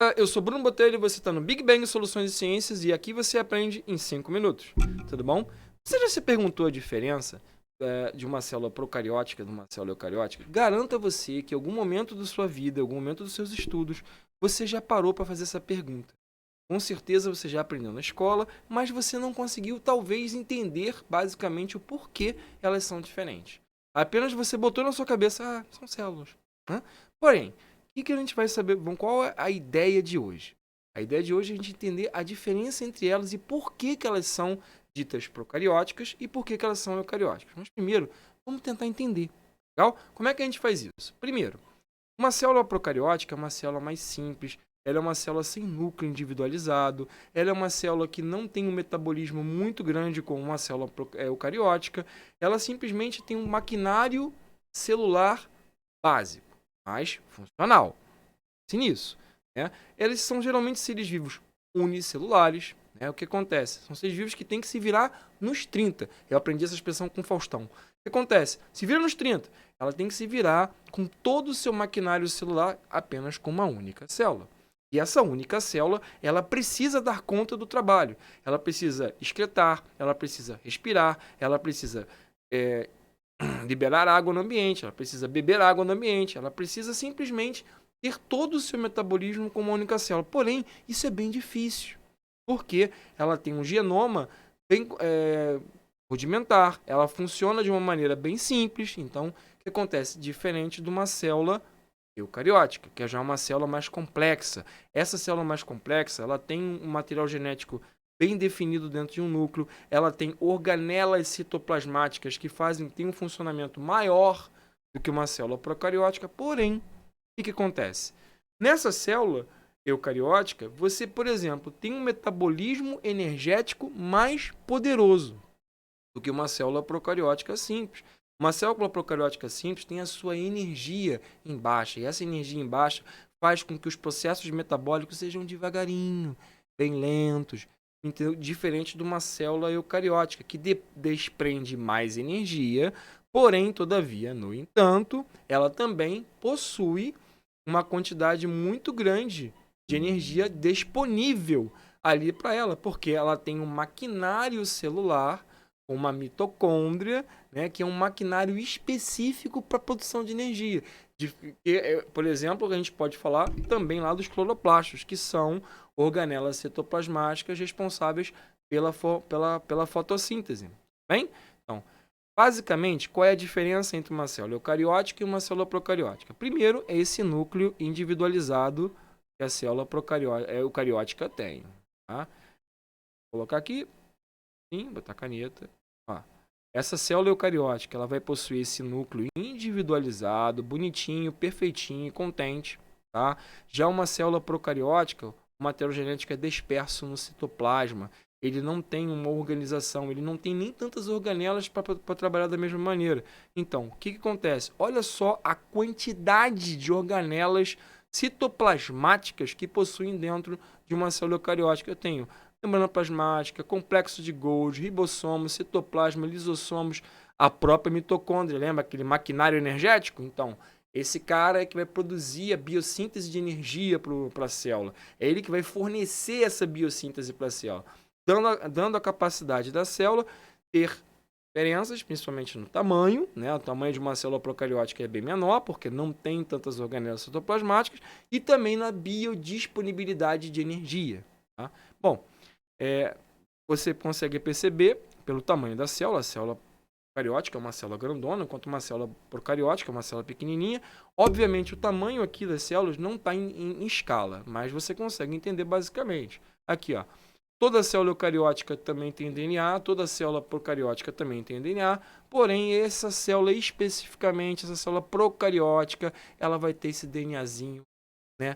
Olá, eu sou Bruno Botelho e você está no Big Bang Soluções e Ciências e aqui você aprende em 5 minutos, tudo bom? Você já se perguntou a diferença de uma célula procariótica de uma célula eucariótica? Garanta você que em algum momento da sua vida, em algum momento dos seus estudos, você já parou para fazer essa pergunta. Com certeza você já aprendeu na escola, mas você não conseguiu talvez entender basicamente o porquê elas são diferentes. Apenas você botou na sua cabeça, são células, né? Porém, o que a gente vai saber? Bom, qual é a ideia de hoje? A ideia de hoje é a gente entender a diferença entre elas e por que elas são ditas procarióticas e por que elas são eucarióticas. Mas primeiro, vamos tentar entender. Legal? Como é que a gente faz isso? Primeiro, uma célula procariótica é uma célula mais simples, ela é uma célula sem núcleo individualizado, ela é uma célula que não tem um metabolismo muito grande como uma célula eucariótica, ela simplesmente tem um maquinário celular básico, mas funcional. Se nisso, né? Eles são geralmente seres vivos unicelulares, né? O que acontece? São seres vivos que têm que se virar nos 30. Eu aprendi essa expressão com Faustão. O que acontece? Se vira nos 30, ela tem que se virar com todo o seu maquinário celular apenas com uma única célula. E essa única célula, ela precisa dar conta do trabalho. Ela precisa excretar, ela precisa respirar, ela precisa liberar água no ambiente, ela precisa beber água no ambiente, ela precisa simplesmente ter todo o seu metabolismo com uma única célula. Porém, isso é bem difícil, porque ela tem um genoma bem rudimentar, ela funciona de uma maneira bem simples. Então, o que acontece? Diferente de uma célula eucariótica, que é já uma célula mais complexa. Essa célula mais complexa, ela tem um material genético bem definido dentro de um núcleo, ela tem organelas citoplasmáticas que têm um funcionamento maior do que uma célula procariótica. Porém, o que acontece? Nessa célula eucariótica, você, por exemplo, tem um metabolismo energético mais poderoso do que uma célula procariótica simples. Uma célula procariótica simples tem a sua energia em baixa, e essa energia em baixa faz com que os processos metabólicos sejam devagarinho, bem lentos, entendeu? Diferente de uma célula eucariótica, que desprende mais energia, porém, todavia, no entanto, ela também possui uma quantidade muito grande de energia disponível ali para ela, porque ela tem um maquinário celular, uma mitocôndria, né, que é um maquinário específico para a produção de energia. Por exemplo, a gente pode falar também lá dos cloroplastos, que são organelas citoplasmáticas responsáveis pela fotossíntese. Bem? Então, basicamente, qual é a diferença entre uma célula eucariótica e uma célula procariótica? Primeiro, é esse núcleo individualizado que a célula eucariótica tem. Tá? Vou colocar aqui, sim, botar a caneta. Ó. Essa célula eucariótica, ela vai possuir esse núcleo individualizado, bonitinho, perfeitinho, contente. Tá? Já uma célula procariótica, o material genético é disperso no citoplasma. Ele não tem uma organização, ele não tem nem tantas organelas para trabalhar da mesma maneira. Então, o que acontece? Olha só a quantidade de organelas citoplasmáticas que possuem dentro de uma célula eucariótica. Eu tenho membrana plasmática, complexo de Golgi, ribossomos, citoplasma, lisossomos, a própria mitocôndria. Lembra aquele maquinário energético? Então, esse cara é que vai produzir a biossíntese de energia para a célula. É ele que vai fornecer essa biossíntese para a célula, dando a capacidade da célula ter diferenças, principalmente no tamanho, né? O tamanho de uma célula procariótica é bem menor, porque não tem tantas organelas citoplasmáticas, e também na biodisponibilidade de energia. Tá? Bom, você consegue perceber pelo tamanho da célula. A célula eucariótica é uma célula grandona, enquanto uma célula procariótica é uma célula pequenininha. Obviamente, o tamanho aqui das células não está em escala, mas você consegue entender basicamente. Aqui, ó, toda célula eucariótica também tem DNA, toda célula procariótica também tem DNA, porém, essa célula especificamente, essa célula procariótica, ela vai ter esse DNAzinho, né,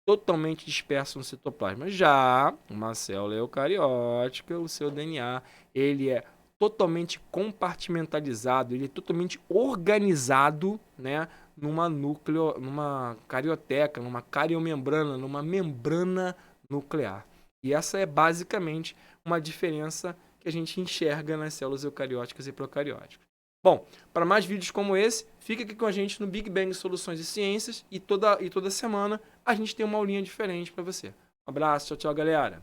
totalmente disperso no citoplasma. Já uma célula eucariótica, o seu DNA, ele é totalmente compartimentalizado, ele é totalmente organizado, né, numa carioteca, numa cariomembrana, numa membrana nuclear. E essa é basicamente uma diferença que a gente enxerga nas células eucarióticas e procarióticas. Bom, para mais vídeos como esse, fica aqui com a gente no Big Bang Soluções e Ciências e toda semana a gente tem uma aulinha diferente para você. Um abraço, tchau, tchau, galera.